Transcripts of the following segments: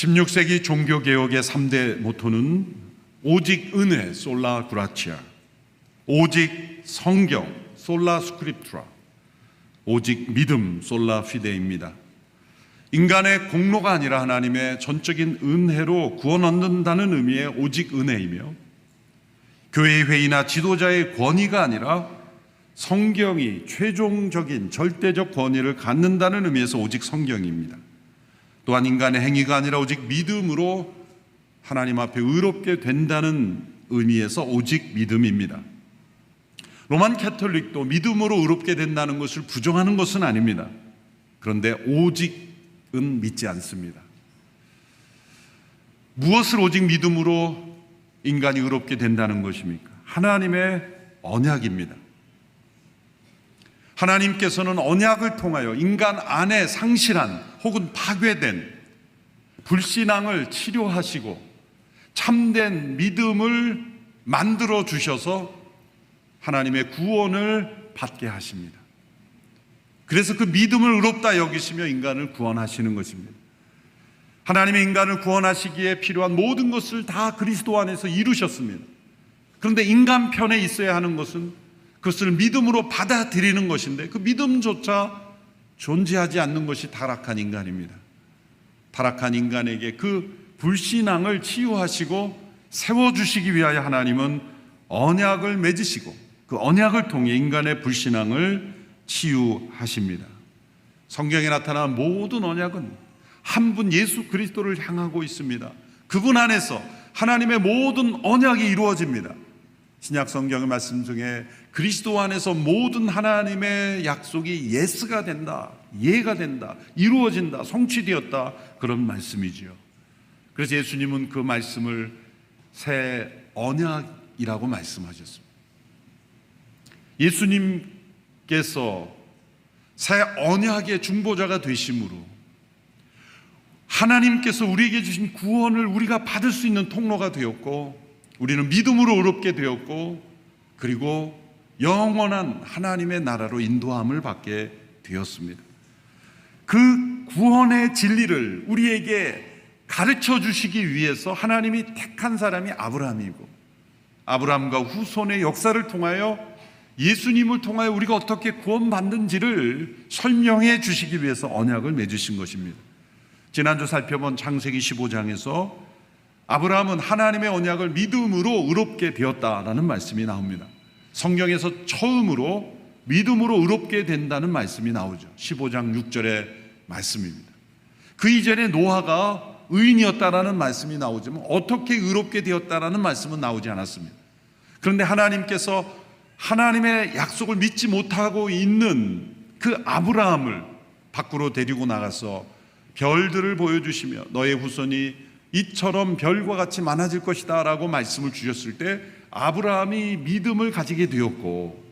16세기 종교개혁의 3대 모토는 오직 은혜, 솔라 그라치아, 오직 성경, 솔라 스크립투라, 오직 믿음, 솔라 피데입니다. 인간의 공로가 아니라 하나님의 전적인 은혜로 구원 얻는다는 의미의 오직 은혜이며, 교회의 회의나 지도자의 권위가 아니라 성경이 최종적인 절대적 권위를 갖는다는 의미에서 오직 성경입니다. 또한 인간의 행위가 아니라 오직 믿음으로 하나님 앞에 의롭게 된다는 의미에서 오직 믿음입니다. 로만 캐톨릭도 믿음으로 의롭게 된다는 것을 부정하는 것은 아닙니다. 그런데 오직은 믿지 않습니다. 무엇을 오직 믿음으로 인간이 의롭게 된다는 것입니까? 하나님의 언약입니다. 하나님께서는 언약을 통하여 인간 안에 상실한 혹은 파괴된 불신앙을 치료하시고 참된 믿음을 만들어 주셔서 하나님의 구원을 받게 하십니다. 그래서 그 믿음을 의롭다 여기시며 인간을 구원하시는 것입니다. 하나님의 인간을 구원하시기에 필요한 모든 것을 다 그리스도 안에서 이루셨습니다. 그런데 인간 편에 있어야 하는 것은 그것을 믿음으로 받아들이는 것인데, 그 믿음조차 존재하지 않는 것이 타락한 인간입니다. 타락한 인간에게 그 불신앙을 치유하시고 세워주시기 위하여 하나님은 언약을 맺으시고 그 언약을 통해 인간의 불신앙을 치유하십니다. 성경에 나타난 모든 언약은 한 분 예수 그리스도를 향하고 있습니다. 그분 안에서 하나님의 모든 언약이 이루어집니다. 신약 성경의 말씀 중에 그리스도 안에서 모든 하나님의 약속이 예스가 된다, 예가 된다, 이루어진다, 성취되었다, 그런 말씀이지요. 그래서 예수님은 그 말씀을 새 언약이라고 말씀하셨습니다. 예수님께서 새 언약의 중보자가 되심으로 하나님께서 우리에게 주신 구원을 우리가 받을 수 있는 통로가 되었고, 우리는 믿음으로 의롭게 되었고, 그리고 영원한 하나님의 나라로 인도함을 받게 되었습니다. 그 구원의 진리를 우리에게 가르쳐 주시기 위해서 하나님이 택한 사람이 아브라함이고, 아브라함과 후손의 역사를 통하여 예수님을 통하여 우리가 어떻게 구원받는지를 설명해 주시기 위해서 언약을 맺으신 것입니다. 지난주 살펴본 창세기 15장에서 아브라함은 하나님의 언약을 믿음으로 의롭게 되었다라는 말씀이 나옵니다. 성경에서 처음으로 믿음으로 의롭게 된다는 말씀이 나오죠. 15장 6절의 말씀입니다. 그 이전에 노아가 의인이었다라는 말씀이 나오지만 어떻게 의롭게 되었다라는 말씀은 나오지 않았습니다. 그런데 하나님께서 하나님의 약속을 믿지 못하고 있는 그 아브라함을 밖으로 데리고 나가서 별들을 보여주시며 너의 후손이 이처럼 별과 같이 많아질 것이다 라고 말씀을 주셨을 때 아브라함이 믿음을 가지게 되었고,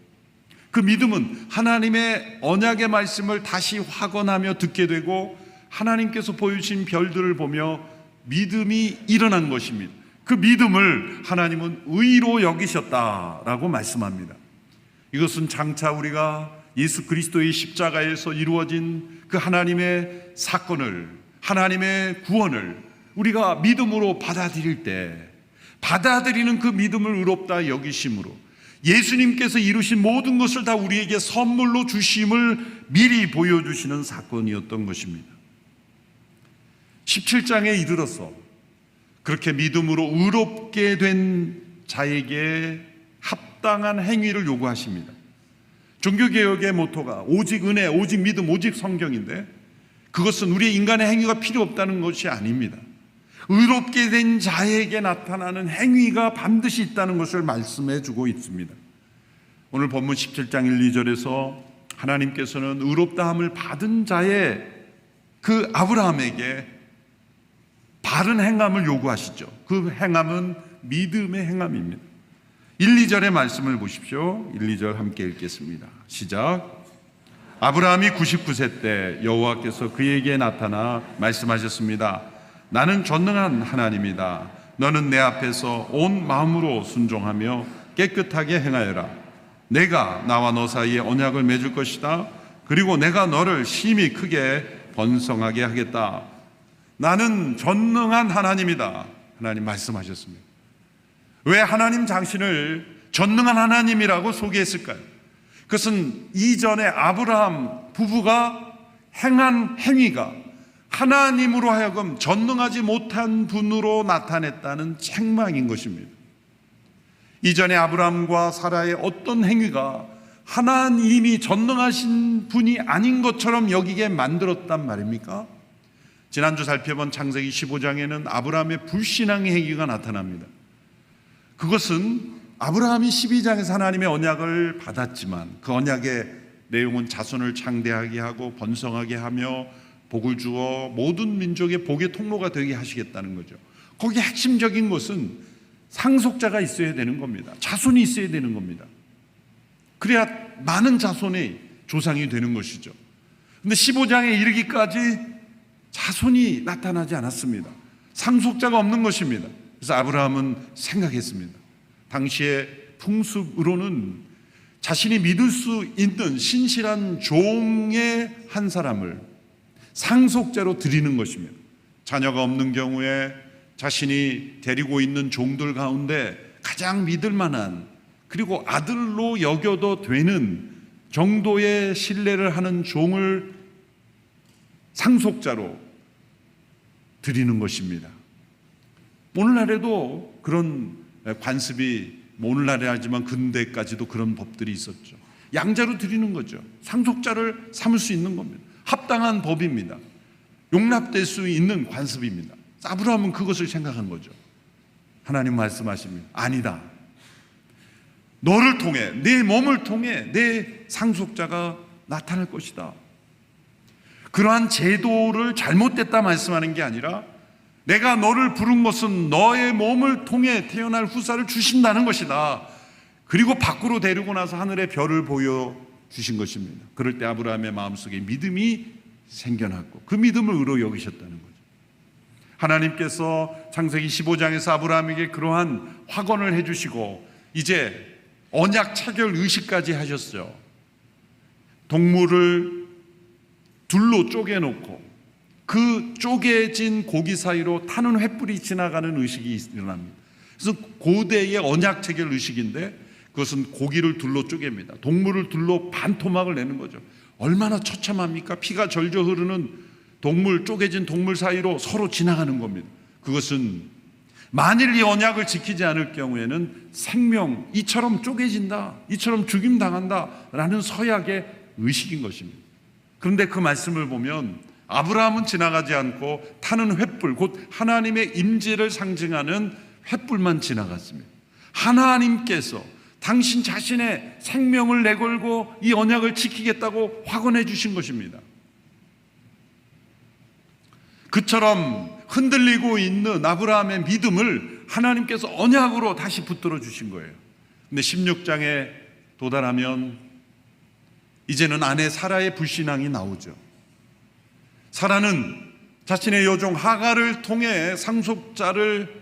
그 믿음은 하나님의 언약의 말씀을 다시 확언하며 듣게 되고 하나님께서 보여주신 별들을 보며 믿음이 일어난 것입니다. 그 믿음을 하나님은 의로 여기셨다라고 말씀합니다. 이것은 장차 우리가 예수 그리스도의 십자가에서 이루어진 그 하나님의 사건을, 하나님의 구원을 우리가 믿음으로 받아들일 때, 받아들이는 그 믿음을 의롭다 여기심으로 예수님께서 이루신 모든 것을 다 우리에게 선물로 주심을 미리 보여주시는 사건이었던 것입니다. 17장에 이르러서 그렇게 믿음으로 의롭게 된 자에게 합당한 행위를 요구하십니다. 종교개혁의 모토가 오직 은혜, 오직 믿음, 오직 성경인데, 그것은 우리의 인간의 행위가 필요 없다는 것이 아닙니다. 의롭게 된 자에게 나타나는 행위가 반드시 있다는 것을 말씀해 주고 있습니다. 오늘 본문 17장 1, 2절에서 하나님께서는 의롭다함을 받은 자의 그 아브라함에게 바른 행함을 요구하시죠. 그 행함은 믿음의 행함입니다. 1, 2절의 말씀을 보십시오. 1, 2절 함께 읽겠습니다. 시작. 아브라함이 99세 때 여호와께서 그에게 나타나 말씀하셨습니다. 나는 전능한 하나님이다. 너는 내 앞에서 온 마음으로 순종하며 깨끗하게 행하여라. 내가 나와 너 사이에 언약을 맺을 것이다. 그리고 내가 너를 심히 크게 번성하게 하겠다. 나는 전능한 하나님이다. 하나님 말씀하셨습니다. 왜 하나님 자신을 전능한 하나님이라고 소개했을까요? 그것은 이전에 아브라함 부부가 행한 행위가 하나님으로 하여금 전능하지 못한 분으로 나타냈다는 책망인 것입니다. 이전에 아브라함과 사라의 어떤 행위가 하나님이 전능하신 분이 아닌 것처럼 여기게 만들었단 말입니까? 지난주 살펴본 창세기 15장에는 아브라함의 불신앙의 행위가 나타납니다. 그것은 아브라함이 12장에서 하나님의 언약을 받았지만 그 언약의 내용은 자손을 창대하게 하고 번성하게 하며 복을 주어 모든 민족의 복의 통로가 되게 하시겠다는 거죠. 거기에 핵심적인 것은 상속자가 있어야 되는 겁니다. 자손이 있어야 되는 겁니다. 그래야 많은 자손의 조상이 되는 것이죠. 그런데 15장에 이르기까지 자손이 나타나지 않았습니다. 상속자가 없는 것입니다. 그래서 아브라함은 생각했습니다. 당시의 풍습으로는 자신이 믿을 수 있는 신실한 종의 한 사람을 상속자로 드리는 것입니다. 자녀가 없는 경우에 자신이 데리고 있는 종들 가운데 가장 믿을 만한, 그리고 아들로 여겨도 되는 정도의 신뢰를 하는 종을 상속자로 드리는 것입니다. 오늘날에도 그런 관습이, 오늘날에 하지만 근대까지도 그런 법들이 있었죠. 양자로 드리는 거죠. 상속자를 삼을 수 있는 겁니다. 합당한 법입니다. 용납될 수 있는 관습입니다. 아브라함은 그것을 생각한 거죠. 하나님 말씀하십니다. 아니다. 너를 통해, 내 몸을 통해 내 상속자가 나타날 것이다. 그러한 제도를 잘못됐다 말씀하는 게 아니라 내가 너를 부른 것은 너의 몸을 통해 태어날 후사를 주신다는 것이다. 그리고 밖으로 데리고 나서 하늘의 별을 보여주신 것입니다. 그럴 때 아브라함의 마음속에 믿음이 생겨났고 그 믿음을 의로 여기셨다는 거죠. 하나님께서 창세기 15장에서 아브라함에게 그러한 확언을 해주시고 이제 언약 체결 의식까지 하셨죠. 동물을 둘로 쪼개놓고 그 쪼개진 고기 사이로 타는 횃불이 지나가는 의식이 일어납니다. 그래서 고대의 언약 체결 의식인데 그것은 고기를 둘로 쪼갭니다. 동물을 둘로 반토막을 내는 거죠. 얼마나 처참합니까? 피가 절절 흐르는 동물, 쪼개진 동물 사이로 서로 지나가는 겁니다. 그것은 만일 이 언약을 지키지 않을 경우에는 생명, 이처럼 쪼개진다, 이처럼 죽임당한다 라는 서약의 의식인 것입니다. 그런데 그 말씀을 보면 아브라함은 지나가지 않고 타는 횃불, 곧 하나님의 임재를 상징하는 횃불만 지나갔습니다. 하나님께서 당신 자신의 생명을 내걸고 이 언약을 지키겠다고 확언해 주신 것입니다. 그처럼 흔들리고 있는 아브라함의 믿음을 하나님께서 언약으로 다시 붙들어 주신 거예요. 근데 16장에 도달하면 이제는 아내 사라의 불신앙이 나오죠. 사라는 자신의 여종 하갈을 통해 상속자를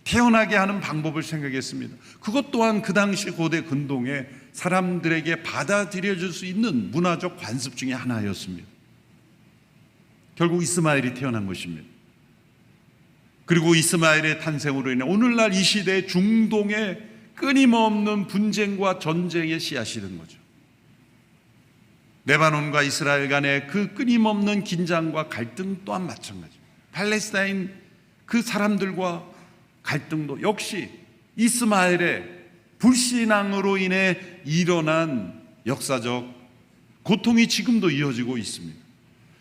태어나게 하는 방법을 생각했습니다. 그것 또한 그 당시 고대 근동에 사람들에게 받아들여질 수 있는 문화적 관습 중에 하나였습니다. 결국 이스마엘이 태어난 것입니다. 그리고 이스마엘의 탄생으로 인해 오늘날 이 시대 중동의 끊임없는 분쟁과 전쟁의 씨앗이 된 거죠. 레바논과 이스라엘 간의 그 끊임없는 긴장과 갈등 또한 마찬가지입니다. 팔레스타인 그 사람들과 갈등도 역시 이스마엘의 불신앙으로 인해 일어난 역사적 고통이 지금도 이어지고 있습니다.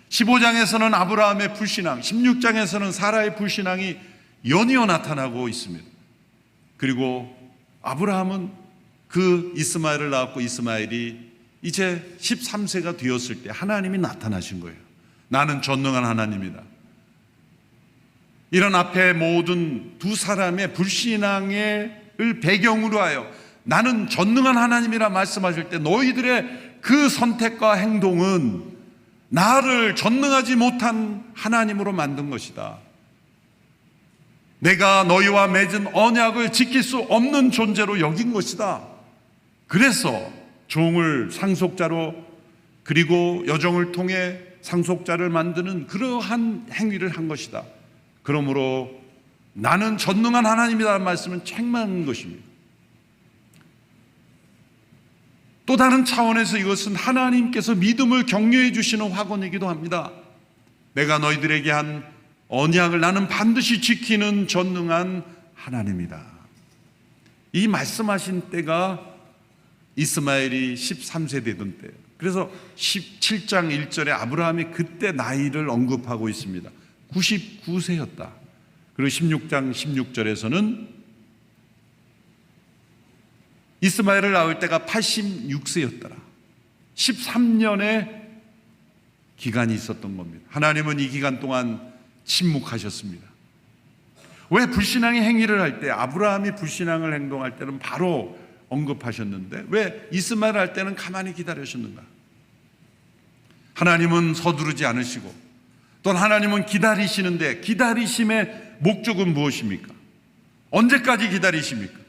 15장에서는 아브라함의 불신앙, 16장에서는 사라의 불신앙이 연이어 나타나고 있습니다. 그리고 아브라함은 그 이스마엘을 낳았고 이스마엘이 이제 13세가 되었을 때 하나님이 나타나신 거예요. 나는 전능한 하나님이다. 이런 앞에 모든 두 사람의 불신앙을 배경으로 하여 나는 전능한 하나님이라 말씀하실 때 너희들의 그 선택과 행동은 나를 전능하지 못한 하나님으로 만든 것이다. 내가 너희와 맺은 언약을 지킬 수 없는 존재로 여긴 것이다. 그래서 종을 상속자로 그리고 여종을 통해 상속자를 만드는 그러한 행위를 한 것이다 그러므로 나는 전능한 하나님이라는 말씀은 책망인 것입니다. 또 다른 차원에서 이것은 하나님께서 믿음을 격려해 주시는 확언이기도 합니다. 내가 너희들에게 한 언약을 나는 반드시 지키는 전능한 하나님이다. 이 말씀하신 때가 이스마엘이 13세 되던 때예요. 그래서 17장 1절에 아브라함이 그때 나이를 언급하고 있습니다. 99세였다. 그리고 16장 16절에서는 이스마엘을 낳을 때가 86세였더라. 13년의 기간이 있었던 겁니다. 하나님은 이 기간 동안 침묵하셨습니다. 왜 불신앙의 행위를 할 때, 아브라함이 불신앙을 행동할 때는 바로 언급하셨는데 왜 이스마엘을 할 때는 가만히 기다리셨는가? 하나님은 서두르지 않으시고 또 하나님은 기다리시는데 기다리심의 목적은 무엇입니까? 언제까지 기다리십니까?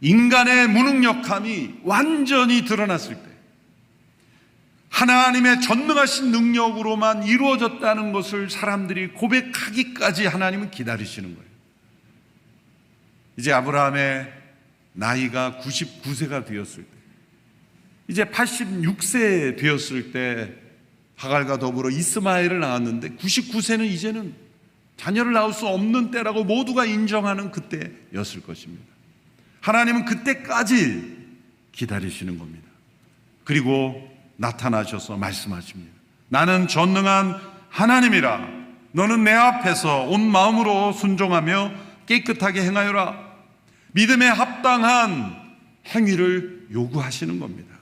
인간의 무능력함이 완전히 드러났을 때, 하나님의 전능하신 능력으로만 이루어졌다는 것을 사람들이 고백하기까지 하나님은 기다리시는 거예요. 이제 아브라함의 나이가 99세가 되었을 때, 이제 86세 되었을 때 하갈과 더불어 이스마엘을 낳았는데 99세는 이제는 자녀를 낳을 수 없는 때라고 모두가 인정하는 그때였을 것입니다. 하나님은 그때까지 기다리시는 겁니다. 그리고 나타나셔서 말씀하십니다. 나는 전능한 하나님이라. 너는 내 앞에서 온 마음으로 순종하며 깨끗하게 행하여라. 믿음에 합당한 행위를 요구하시는 겁니다.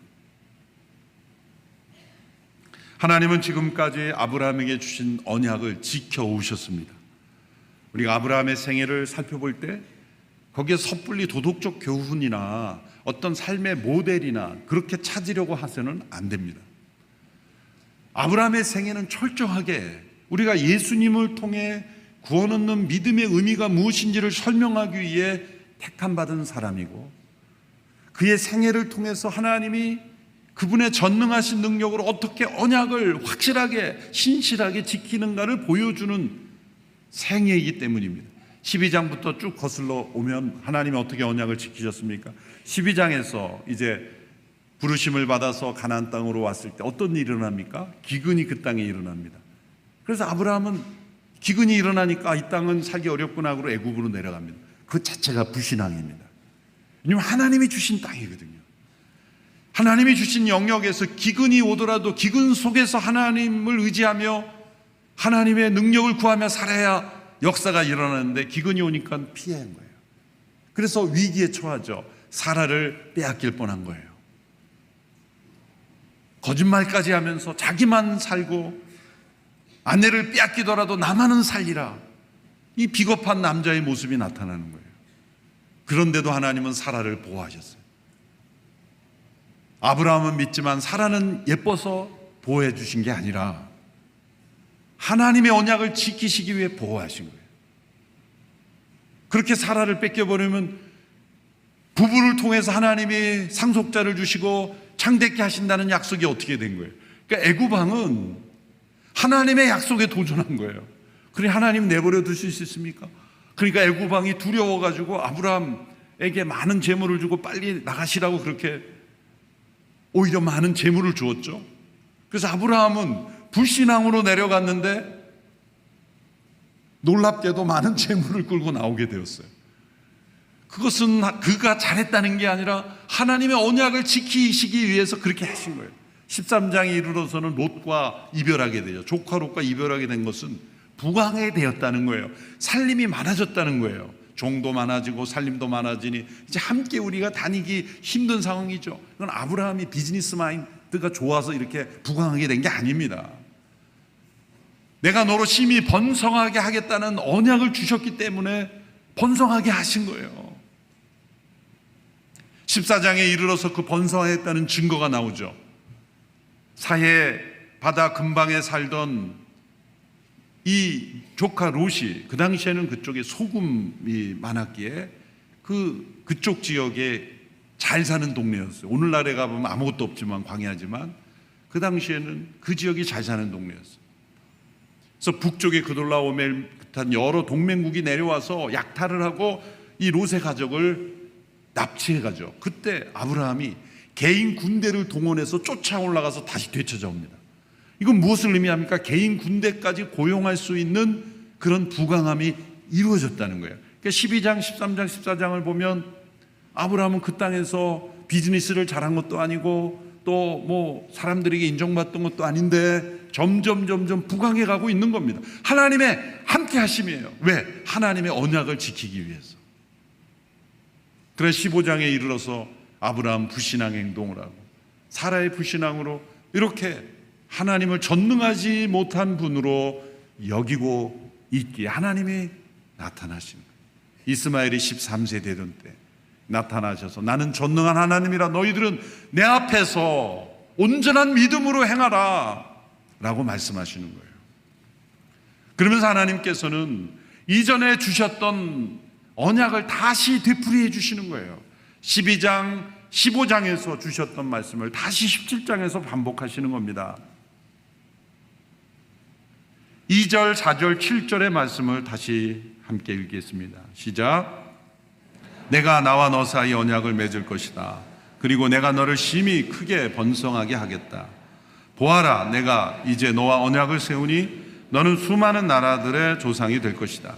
하나님은 지금까지 아브라함에게 주신 언약을 지켜오셨습니다. 우리가 아브라함의 생애를 살펴볼 때 거기에 섣불리 도덕적 교훈이나 어떤 삶의 모델이나 그렇게 찾으려고 하서는 안 됩니다. 아브라함의 생애는 철저하게 우리가 예수님을 통해 구원 얻는 믿음의 의미가 무엇인지를 설명하기 위해 택함받은 사람이고, 그의 생애를 통해서 하나님이 그분의 전능하신 능력으로 어떻게 언약을 확실하게 신실하게 지키는가를 보여주는 생애이기 때문입니다. 12장부터 쭉 거슬러 오면 하나님이 어떻게 언약을 지키셨습니까? 12장에서 이제 부르심을 받아서 가나안 땅으로 왔을 때 어떤 일이 일어납니까? 기근이 그 땅에 일어납니다. 그래서 아브라함은 기근이 일어나니까 이 땅은 살기 어렵구나 하고 애굽으로 내려갑니다. 그 자체가 불신앙입니다. 왜냐하면 하나님이 주신 땅이거든요. 하나님이 주신 영역에서 기근이 오더라도 기근 속에서 하나님을 의지하며 하나님의 능력을 구하며 살아야 역사가 일어나는데 기근이 오니까 피한 거예요. 그래서 위기에 처하죠. 사라를 빼앗길 뻔한 거예요. 거짓말까지 하면서 자기만 살고 아내를 빼앗기더라도 나만은 살리라. 이 비겁한 남자의 모습이 나타나는 거예요. 그런데도 하나님은 사라를 보호하셨어요. 아브라함은 믿지만 사라는 예뻐서 보호해 주신 게 아니라 하나님의 언약을 지키시기 위해 보호하신 거예요. 그렇게 사라를 뺏겨버리면 부부를 통해서 하나님이 상속자를 주시고 창대케 하신다는 약속이 어떻게 된 거예요? 그러니까 애굽 왕은 하나님의 약속에 도전한 거예요. 그래 하나님 내버려 두실 수 있습니까? 그러니까 애굽 왕이 두려워가지고 아브라함에게 많은 재물을 주고 빨리 나가시라고 그렇게 오히려 많은 재물을 주었죠. 그래서 아브라함은 불신앙으로 내려갔는데 놀랍게도 많은 재물을 끌고 나오게 되었어요. 그것은 그가 잘했다는 게 아니라 하나님의 언약을 지키시기 위해서 그렇게 하신 거예요. 13장에 이르러서는 롯과 이별하게 되죠. 조카 롯과 이별하게 된 것은 부강하게 되었다는 거예요. 살림이 많아졌다는 거예요. 종도 많아지고 살림도 많아지니 이제 함께 우리가 다니기 힘든 상황이죠. 이건 아브라함이 비즈니스 마인드가 좋아서 이렇게 부강하게 된 게 아닙니다. 내가 너로 심히 번성하게 하겠다는 언약을 주셨기 때문에 번성하게 하신 거예요. 14장에 이르러서 그 번성했다는 증거가 나오죠. 사해 바다 근방에 살던 이 조카 롯이 그 당시에는 그쪽에 소금이 많았기에 그쪽 지역에 잘 사는 동네였어요. 오늘날에 가보면 아무것도 없지만 광야지만 그 당시에는 그 지역이 잘 사는 동네였어요. 그래서 북쪽에 그돌라오멜 비롯한 여러 동맹국이 내려와서 약탈을 하고 이 롯의 가족을 납치해가죠. 그때 아브라함이 개인 군대를 동원해서 쫓아 올라가서 다시 되찾아옵니다. 이건 무엇을 의미합니까? 개인 군대까지 고용할 수 있는 그런 부강함이 이루어졌다는 거예요. 그러니까 12장, 13장, 14장을 보면 아브라함은 그 땅에서 비즈니스를 잘한 것도 아니고 또 뭐 사람들에게 인정받던 것도 아닌데 점점 부강해 가고 있는 겁니다. 하나님의 함께 하심이에요. 왜? 하나님의 언약을 지키기 위해서. 그래서 15장에 이르러서 아브라함 불신앙 행동을 하고 사라의 불신앙으로 이렇게 하나님을 전능하지 못한 분으로 여기고 있기에 하나님이 나타나신 거예요. 이스마엘이 13세 되던 때 나타나셔서 나는 전능한 하나님이라 너희들은 내 앞에서 온전한 믿음으로 행하라 라고 말씀하시는 거예요. 그러면서 하나님께서는 이전에 주셨던 언약을 다시 되풀이해 주시는 거예요. 12장, 15장에서 주셨던 말씀을 다시 17장에서 반복하시는 겁니다. 2절, 4절, 7절의 말씀을 다시 함께 읽겠습니다. 시작. 내가 나와 너 사이 언약을 맺을 것이다. 그리고 내가 너를 심히 크게 번성하게 하겠다. 보아라, 내가 이제 너와 언약을 세우니 너는 수많은 나라들의 조상이 될 것이다.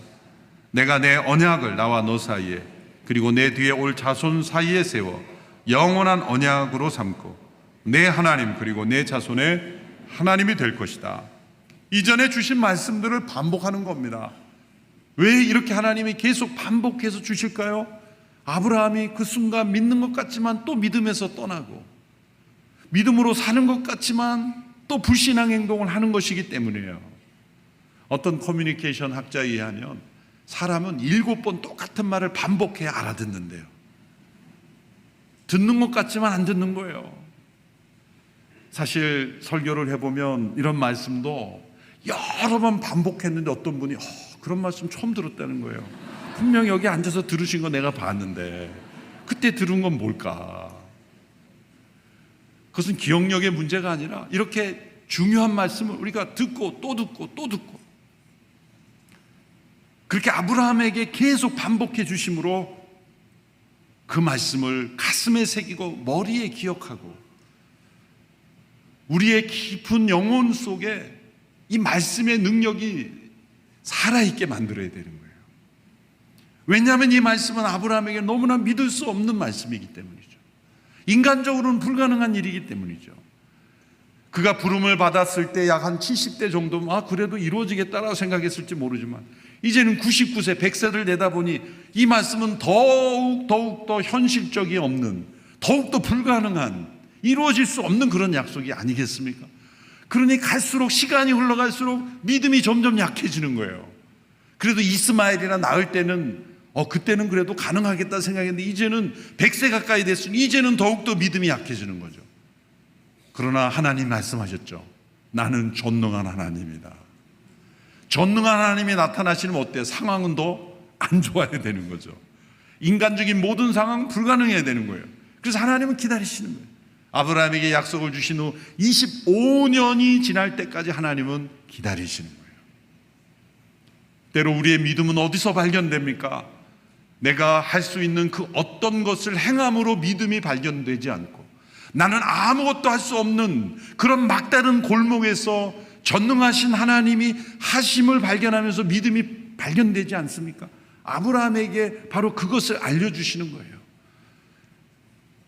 내가 내 언약을 나와 너 사이에 그리고 내 뒤에 올 자손 사이에 세워 영원한 언약으로 삼고 내 하나님 그리고 내 자손의 하나님이 될 것이다. 이전에 주신 말씀들을 반복하는 겁니다. 왜 이렇게 하나님이 계속 반복해서 주실까요? 아브라함이 그 순간 믿는 것 같지만 또 믿음에서 떠나고 믿음으로 사는 것 같지만 또 불신앙 행동을 하는 것이기 때문이에요. 어떤 커뮤니케이션 학자에 의하면 사람은 7번 똑같은 말을 반복해야 알아듣는데요. 듣는 것 같지만 안 듣는 거예요. 사실 설교를 해보면 이런 말씀도 여러 번 반복했는데 어떤 분이 그런 말씀 처음 들었다는 거예요. 분명 여기 앉아서 들으신 거 내가 봤는데 그때 들은 건 뭘까? 그것은 기억력의 문제가 아니라 이렇게 중요한 말씀을 우리가 듣고 또 듣고 또 듣고 그렇게 아브라함에게 계속 반복해 주심으로 그 말씀을 가슴에 새기고 머리에 기억하고 우리의 깊은 영혼 속에 이 말씀의 능력이 살아있게 만들어야 되는 거예요. 왜냐하면 이 말씀은 아브라함에게 너무나 믿을 수 없는 말씀이기 때문이죠. 인간적으로는 불가능한 일이기 때문이죠. 그가 부름을 받았을 때 약 한 70대 정도면 그래도 이루어지겠다라고 생각했을지 모르지만 이제는 99세, 100세를 내다보니 이 말씀은 더욱 더 현실적이 없는, 더욱 더 불가능한, 이루어질 수 없는 그런 약속이 아니겠습니까? 그러니 갈수록 시간이 흘러갈수록 믿음이 점점 약해지는 거예요. 그래도 이스마엘이나 낳을 때는 그때는 그래도 가능하겠다 생각했는데 이제는 100세 가까이 됐으니 이제는 더욱더 믿음이 약해지는 거죠. 그러나 하나님 말씀하셨죠. 나는 전능한 하나님이다. 전능한 하나님이 나타나시면 어때요? 상황은 더 안 좋아야 되는 거죠. 인간적인 모든 상황은 불가능해야 되는 거예요. 그래서 하나님은 기다리시는 거예요. 아브라함에게 약속을 주신 후 25년이 지날 때까지 하나님은 기다리시는 거예요. 때로 우리의 믿음은 어디서 발견됩니까? 내가 할 수 있는 그 어떤 것을 행함으로 믿음이 발견되지 않고 나는 아무것도 할 수 없는 그런 막다른 골목에서 전능하신 하나님이 하심을 발견하면서 믿음이 발견되지 않습니까? 아브라함에게 바로 그것을 알려주시는 거예요.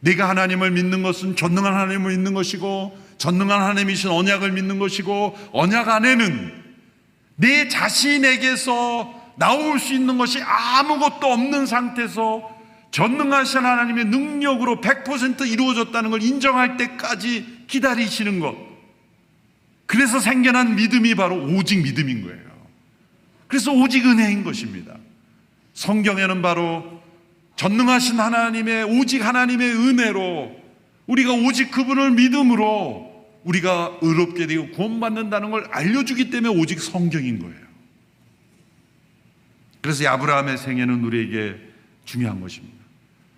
내가 하나님을 믿는 것은 전능한 하나님을 믿는 것이고 전능한 하나님이신 언약을 믿는 것이고 언약 안에는 내 자신에게서 나올 수 있는 것이 아무것도 없는 상태에서 전능하신 하나님의 능력으로 100% 이루어졌다는 걸 인정할 때까지 기다리시는 것. 그래서 생겨난 믿음이 바로 오직 믿음인 거예요. 그래서 오직 은혜인 것입니다. 성경에는 바로 전능하신 하나님의 오직 하나님의 은혜로 우리가 오직 그분을 믿음으로 우리가 의롭게 되고 구원받는다는 걸 알려주기 때문에 오직 성경인 거예요. 그래서 이 아브라함의 생애는 우리에게 중요한 것입니다.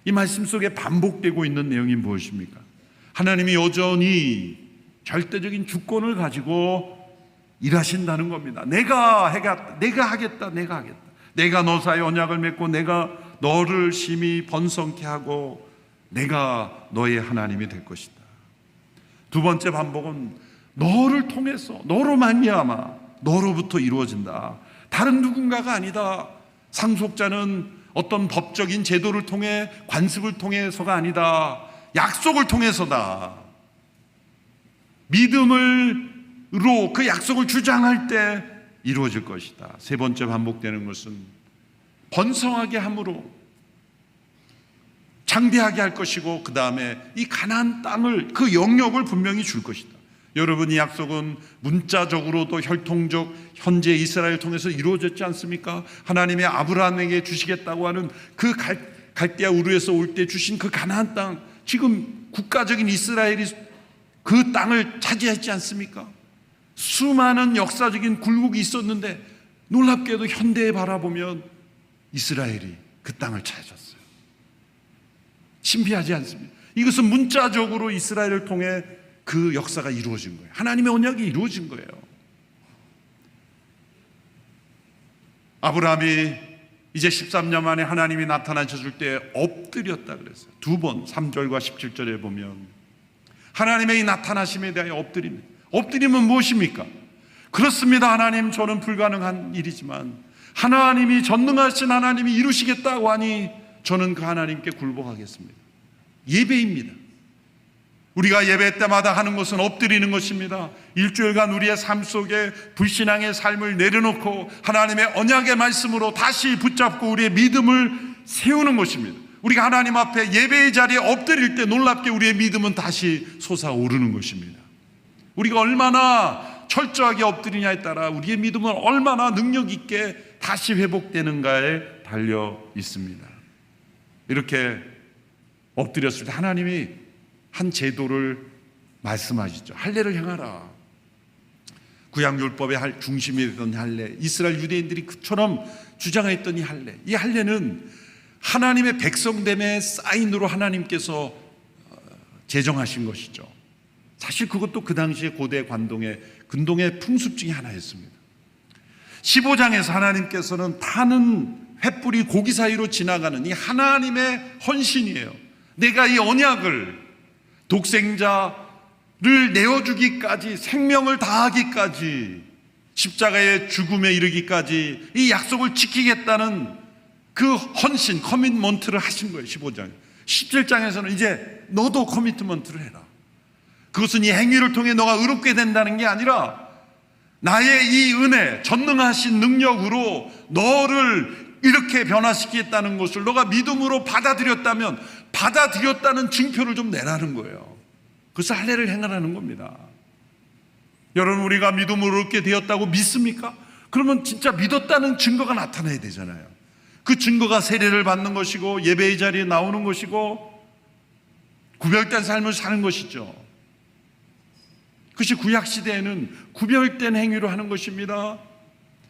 이 말씀 속에 반복되고 있는 내용이 무엇입니까? 하나님이 여전히 절대적인 주권을 가지고 일하신다는 겁니다. 내가 하겠다. 내가 너 사이 언약을 맺고 내가 너를 심히 번성케 하고 내가 너의 하나님이 될 것이다. 두 번째 반복은 너를 통해서, 너로 말미암아 너로부터 이루어진다. 다른 누군가가 아니다. 상속자는 어떤 법적인 제도를 통해, 관습을 통해서가 아니다. 약속을 통해서다. 믿음으로 그 약속을 주장할 때 이루어질 것이다. 세 번째 반복되는 것은 번성하게 함으로 장대하게 할 것이고, 그 다음에 이 가나안 땅을, 그 영역을 분명히 줄 것이다. 여러분, 이 약속은 문자적으로도 혈통적 현재 이스라엘을 통해서 이루어졌지 않습니까? 하나님의 아브라함에게 주시겠다고 하는 그 갈대아 우르에서 올 때 주신 그 가나안 땅, 지금 국가적인 이스라엘이 그 땅을 차지했지 않습니까? 수많은 역사적인 굴곡이 있었는데 놀랍게도 현대에 바라보면 이스라엘이 그 땅을 찾았어요. 신비하지 않습니까? 이것은 문자적으로 이스라엘을 통해 그 역사가 이루어진 거예요. 하나님의 언약이 이루어진 거예요. 아브라함이 이제 13년 만에 하나님이 나타나셨을 때 엎드렸다 그랬어요. 두 번, 3절과 17절에 보면 하나님의 이 나타나심에 대하여 엎드립니다. 엎드리면 무엇입니까? 그렇습니다. 하나님, 저는 불가능한 일이지만 하나님이, 전능하신 하나님이 이루시겠다고 하니 저는 그 하나님께 굴복하겠습니다. 예배입니다. 우리가 예배 때마다 하는 것은 엎드리는 것입니다. 일주일간 우리의 삶 속에 불신앙의 삶을 내려놓고 하나님의 언약의 말씀으로 다시 붙잡고 우리의 믿음을 세우는 것입니다. 우리가 하나님 앞에 예배의 자리에 엎드릴 때 놀랍게 우리의 믿음은 다시 솟아오르는 것입니다. 우리가 얼마나 철저하게 엎드리냐에 따라 우리의 믿음은 얼마나 능력 있게 다시 회복되는가에 달려 있습니다. 이렇게 엎드렸을 때 하나님이 한 제도를 말씀하시죠. 할례를 행하라. 구약율법의 중심이 되던 할례, 이스라엘 유대인들이 그처럼 주장했던 이 할례는 하나님의 백성됨의 사인으로 하나님께서 제정하신 것이죠. 사실 그것도 그 당시에 고대 근동의 풍습 중에 하나였습니다. 15장에서 하나님께서는 타는 횃불이 고기 사이로 지나가는 이 하나님의 헌신이에요. 내가 이 언약을 독생자를 내어주기까지, 생명을 다하기까지, 십자가의 죽음에 이르기까지 이 약속을 지키겠다는 그 헌신, 커미트먼트를 하신 거예요. 15장. 17장에서는 이제 너도 커미트먼트를 해라. 그것은 이 행위를 통해 너가 의롭게 된다는 게 아니라 나의 이 은혜, 전능하신 능력으로 너를 이렇게 변화시키겠다는 것을 너가 믿음으로 받아들였다면 받아들였다는 증표를 좀 내라는 거예요. 그래서 할례를 행하라는 겁니다. 여러분, 우리가 믿음으로 얻게 되었다고 믿습니까? 그러면 진짜 믿었다는 증거가 나타나야 되잖아요. 그 증거가 세례를 받는 것이고 예배의 자리에 나오는 것이고 구별된 삶을 사는 것이죠. 그것이 구약시대에는 구별된 행위로 하는 것입니다.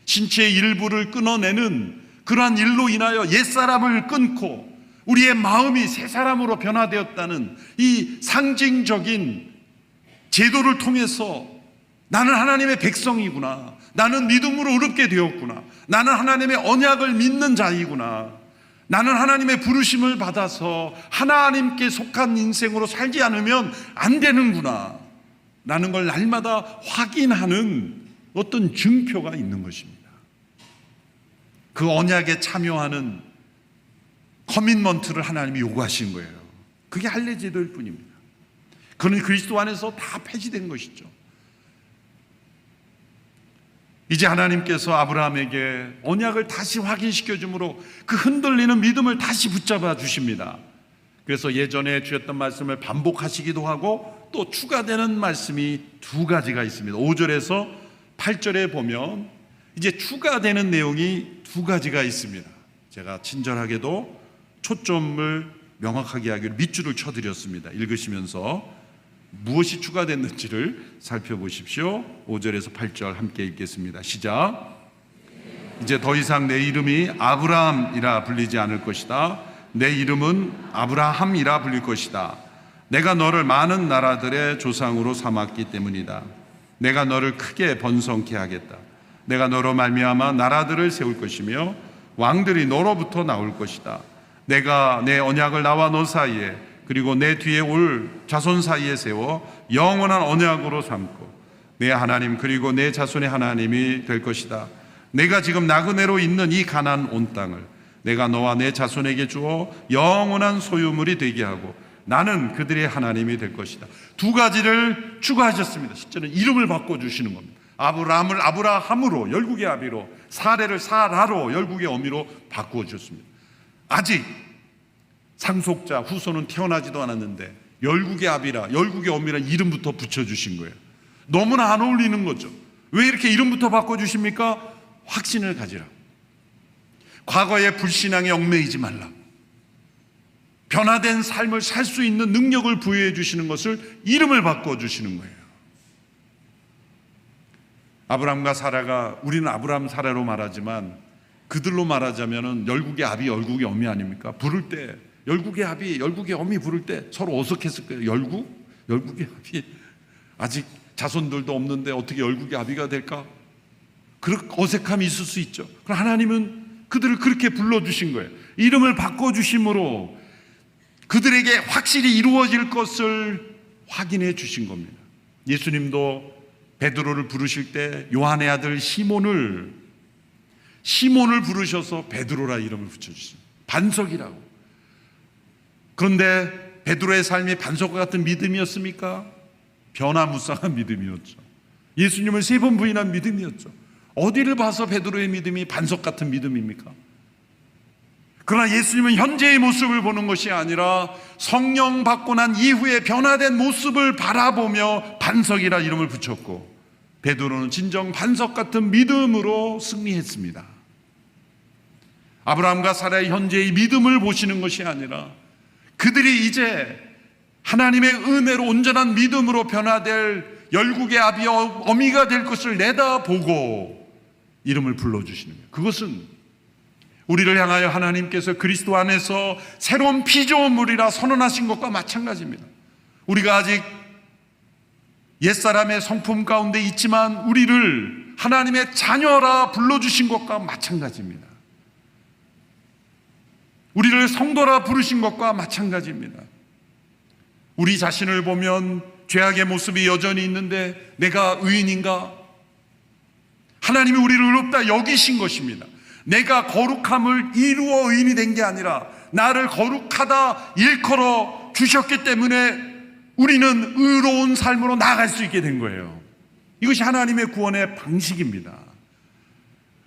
신체의 일부를 끊어내는 그러한 일로 인하여 옛사람을 끊고 우리의 마음이 새 사람으로 변화되었다는 이 상징적인 제도를 통해서 나는 하나님의 백성이구나, 나는 믿음으로 의롭게 되었구나, 나는 하나님의 언약을 믿는 자이구나, 나는 하나님의 부르심을 받아서 하나님께 속한 인생으로 살지 않으면 안 되는구나 라는 걸 날마다 확인하는 어떤 증표가 있는 것입니다. 그 언약에 참여하는 커밋먼트를 하나님이 요구하신 거예요. 그게 할례 제도일 뿐입니다. 그는 그리스도 안에서 다 폐지된 것이죠. 이제 하나님께서 아브라함에게 언약을 다시 확인시켜 주므로 그 흔들리는 믿음을 다시 붙잡아 주십니다. 그래서 예전에 주셨던 말씀을 반복하시기도 하고 또 추가되는 말씀이 두 가지가 있습니다. 5절에서 8절에 보면 이제 추가되는 내용이 두 가지가 있습니다. 제가 친절하게도 초점을 명확하게 하기로 밑줄을 쳐드렸습니다. 읽으시면서 무엇이 추가됐는지를 살펴보십시오. 5절에서 8절 함께 읽겠습니다. 시작. 이제 더 이상 내 이름이 아브라함이라 불리지 않을 것이다. 내 이름은 아브라함이라 불릴 것이다. 내가 너를 많은 나라들의 조상으로 삼았기 때문이다. 내가 너를 크게 번성케 하겠다. 내가 너로 말미암아 나라들을 세울 것이며 왕들이 너로부터 나올 것이다. 내가 내 언약을 나와 너 사이에 그리고 내 뒤에 올 자손 사이에 세워 영원한 언약으로 삼고 내 하나님 그리고 내 자손의 하나님이 될 것이다. 내가 지금 나그네로 있는 이 가나안 온 땅을 내가 너와 내 자손에게 주어 영원한 소유물이 되게 하고 나는 그들의 하나님이 될 것이다. 두 가지를 추가하셨습니다. 실제는 이름을 바꿔주시는 겁니다. 아브라함을 아브라함으로, 열국의 아비로, 사레를 사라로, 열국의 어미로 바꿔주셨습니다. 아직 상속자 후손은 태어나지도 않았는데 열국의 아비라, 열국의 어미라 이름부터 붙여주신 거예요. 너무나 안 어울리는 거죠. 왜 이렇게 이름부터 바꿔주십니까? 확신을 가지라. 과거의 불신앙에 얽매이지 말라. 변화된 삶을 살 수 있는 능력을 부여해 주시는 것을 이름을 바꿔주시는 거예요. 아브라함과 사라가, 우리는 아브라함 사라로 말하지만 그들로 말하자면 열국의 아비 열국의 어미 아닙니까? 부를 때 열국의 아비 열국의 어미 부를 때 서로 어색했을 거예요. 열국의 아비, 아직 자손들도 없는데 어떻게 열국의 아비가 될까? 그런 어색함이 있을 수 있죠. 그럼 하나님은 그들을 그렇게 불러주신 거예요. 이름을 바꿔주심으로 그들에게 확실히 이루어질 것을 확인해 주신 겁니다. 예수님도 베드로를 부르실 때 요한의 아들 시몬을 부르셔서 베드로라 이름을 붙여주십니다. 반석이라고. 그런데 베드로의 삶이 반석과 같은 믿음이었습니까? 변화무쌍한 믿음이었죠. 예수님을 3번 부인한 믿음이었죠. 어디를 봐서 베드로의 믿음이 반석 같은 믿음입니까? 그러나 예수님은 현재의 모습을 보는 것이 아니라 성령 받고 난 이후에 변화된 모습을 바라보며 반석이라 이름을 붙였고, 베드로는 진정 반석 같은 믿음으로 승리했습니다. 아브라함과 사라의 현재의 믿음을 보시는 것이 아니라 그들이 이제 하나님의 은혜로 온전한 믿음으로 변화될 열국의 아비 어미가 될 것을 내다보고 이름을 불러주시는 거예요. 그것은 우리를 향하여 하나님께서 그리스도 안에서 새로운 피조물이라 선언하신 것과 마찬가지입니다. 우리가 아직 옛사람의 성품 가운데 있지만 우리를 하나님의 자녀라 불러주신 것과 마찬가지입니다. 우리를 성도라 부르신 것과 마찬가지입니다. 우리 자신을 보면 죄악의 모습이 여전히 있는데 내가 의인인가? 하나님이 우리를 의롭다 여기신 것입니다. 내가 거룩함을 이루어 의인이 된 게 아니라 나를 거룩하다 일컬어 주셨기 때문에 우리는 의로운 삶으로 나아갈 수 있게 된 거예요. 이것이 하나님의 구원의 방식입니다.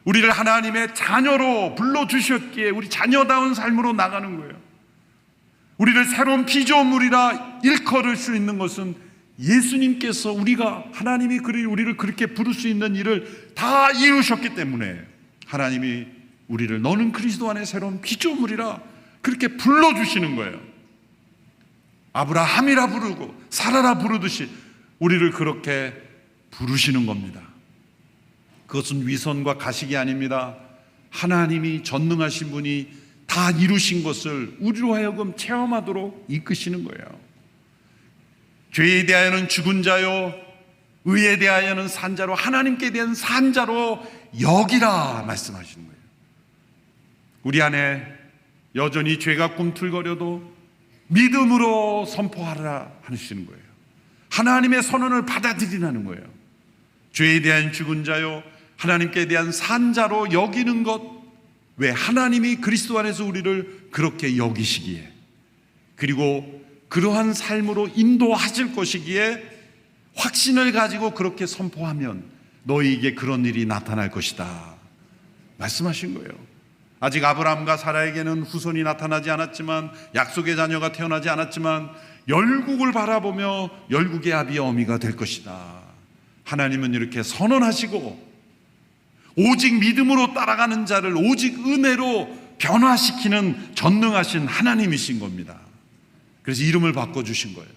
우리를 하나님의 자녀로 불러주셨기에 우리 자녀다운 삶으로 나가는 거예요. 우리를 새로운 피조물이라 일컬을 수 있는 것은 예수님께서 하나님이 우리를 그렇게 부를 수 있는 일을 다 이루셨기 때문에 하나님이 우리를 너는 그리스도 안에 새로운 피조물이라 그렇게 불러주시는 거예요. 아브라함이라 부르고 사라라 부르듯이 우리를 그렇게 부르시는 겁니다. 그것은 위선과 가식이 아닙니다. 하나님이 전능하신 분이 다 이루신 것을 우리로 하여금 체험하도록 이끄시는 거예요. 죄에 대하여는 죽은 자요 의에 대하여는 산자로, 하나님께 대한 산자로 여기라 말씀하시는 거예요. 우리 안에 여전히 죄가 꿈틀거려도 믿음으로 선포하라 하시는 거예요. 하나님의 선언을 받아들이라는 거예요. 죄에 대한 죽은 자요 하나님께 대한 산자로 여기는 것, 왜? 하나님이 그리스도 안에서 우리를 그렇게 여기시기에, 그리고 그러한 삶으로 인도하실 것이기에 확신을 가지고 그렇게 선포하면 너희에게 그런 일이 나타날 것이다 말씀하신 거예요. 아직 아브라함과 사라에게는 후손이 나타나지 않았지만, 약속의 자녀가 태어나지 않았지만 열국을 바라보며 열국의 아비 어미가 될 것이다. 하나님은 이렇게 선언하시고 오직 믿음으로 따라가는 자를 오직 은혜로 변화시키는 전능하신 하나님이신 겁니다. 그래서 이름을 바꿔주신 거예요.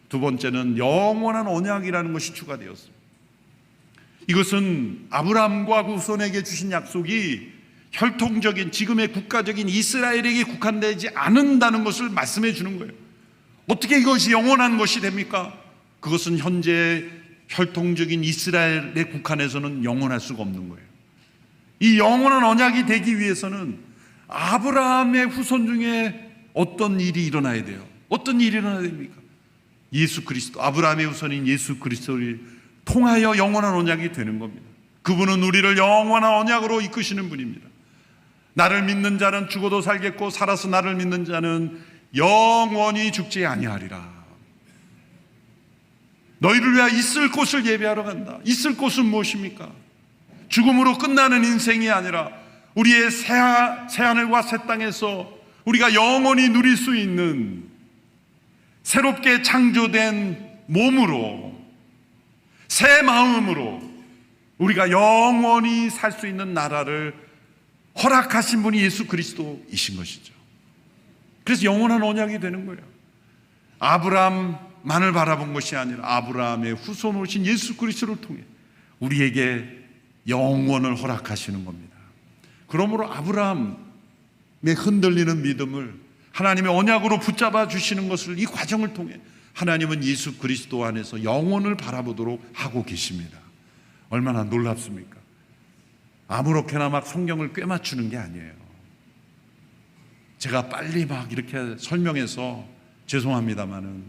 두 번째는 영원한 언약이라는 것이 추가되었습니다. 이것은 아브라함과 후손에게 주신 약속이 혈통적인 지금의 국가적인 이스라엘에게 국한되지 않는다는 것을 말씀해 주는 거예요. 어떻게 이것이 영원한 것이 됩니까? 그것은 현재 혈통적인 이스라엘의 국한에서는 영원할 수가 없는 거예요. 이 영원한 언약이 되기 위해서는 아브라함의 후손 중에 어떤 일이 일어나야 돼요? 어떤 일이 일어나야 됩니까? 예수 그리스도, 아브라함의 후손인 예수 그리스도를 통하여 영원한 언약이 되는 겁니다. 그분은 우리를 영원한 언약으로 이끄시는 분입니다. 나를 믿는 자는 죽어도 살겠고 살아서 나를 믿는 자는 영원히 죽지 아니하리라. 너희를 위하여 있을 곳을 예비하러 간다. 있을 곳은 무엇입니까? 죽음으로 끝나는 인생이 아니라 우리의 새하늘과 새 땅에서 우리가 영원히 누릴 수 있는 새롭게 창조된 몸으로, 새 마음으로 우리가 영원히 살 수 있는 나라를 허락하신 분이 예수 그리스도이신 것이죠. 그래서 영원한 언약이 되는 거예요. 아브라함만을 바라본 것이 아니라 아브라함의 후손오신 예수 그리스도를 통해 우리에게 영원을 허락하시는 겁니다. 그러므로 아브라함의 흔들리는 믿음을 하나님의 언약으로 붙잡아 주시는 것을, 이 과정을 통해 하나님은 예수 그리스도 안에서 영원을 바라보도록 하고 계십니다. 얼마나 놀랍습니까? 아무렇게나 막 성경을 꿰맞추는 게 아니에요. 제가 빨리 막 이렇게 설명해서 죄송합니다마는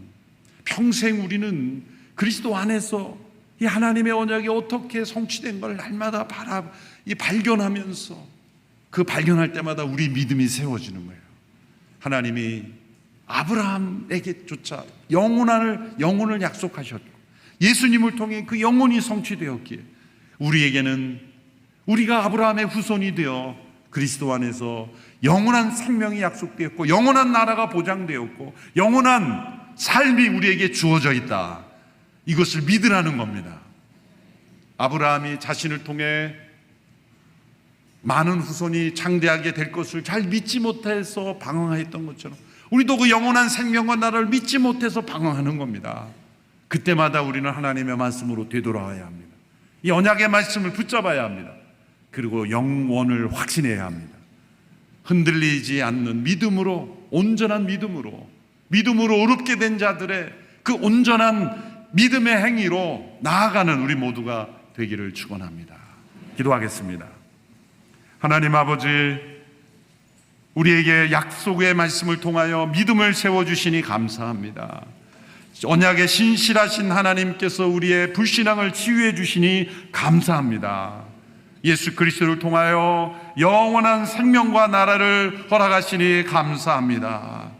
평생 우리는 그리스도 안에서 이 하나님의 언약이 어떻게 성취된 걸 날마다 발견하면서 그 발견할 때마다 우리 믿음이 세워지는 거예요. 하나님이 아브라함에게조차 영혼을 약속하셨고 예수님을 통해 그 영혼이 성취되었기에 우리에게는, 우리가 아브라함의 후손이 되어 그리스도 안에서 영원한 생명이 약속되었고 영원한 나라가 보장되었고 영원한 삶이 우리에게 주어져 있다. 이것을 믿으라는 겁니다. 아브라함이 자신을 통해 많은 후손이 창대하게 될 것을 잘 믿지 못해서 방황했던 것처럼 우리도 그 영원한 생명과 나라를 믿지 못해서 방황하는 겁니다. 그때마다 우리는 하나님의 말씀으로 되돌아와야 합니다. 이 언약의 말씀을 붙잡아야 합니다. 그리고 영원을 확신해야 합니다. 흔들리지 않는 믿음으로, 온전한 믿음으로 어렵게 된 자들의 그 온전한 믿음의 행위로 나아가는 우리 모두가 되기를 축원합니다. 기도하겠습니다. 하나님 아버지, 우리에게 약속의 말씀을 통하여 믿음을 세워주시니 감사합니다. 언약에 신실하신 하나님께서 우리의 불신앙을 치유해 주시니 감사합니다. 예수 그리스도를 통하여 영원한 생명과 나라를 허락하시니 감사합니다.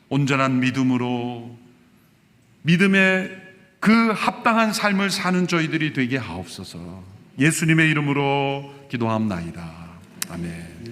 온전한 믿음으로 믿음의 그 합당한 삶을 사는 저희들이 되게 하옵소서. 예수님의 이름으로 기도합나이다. 아멘.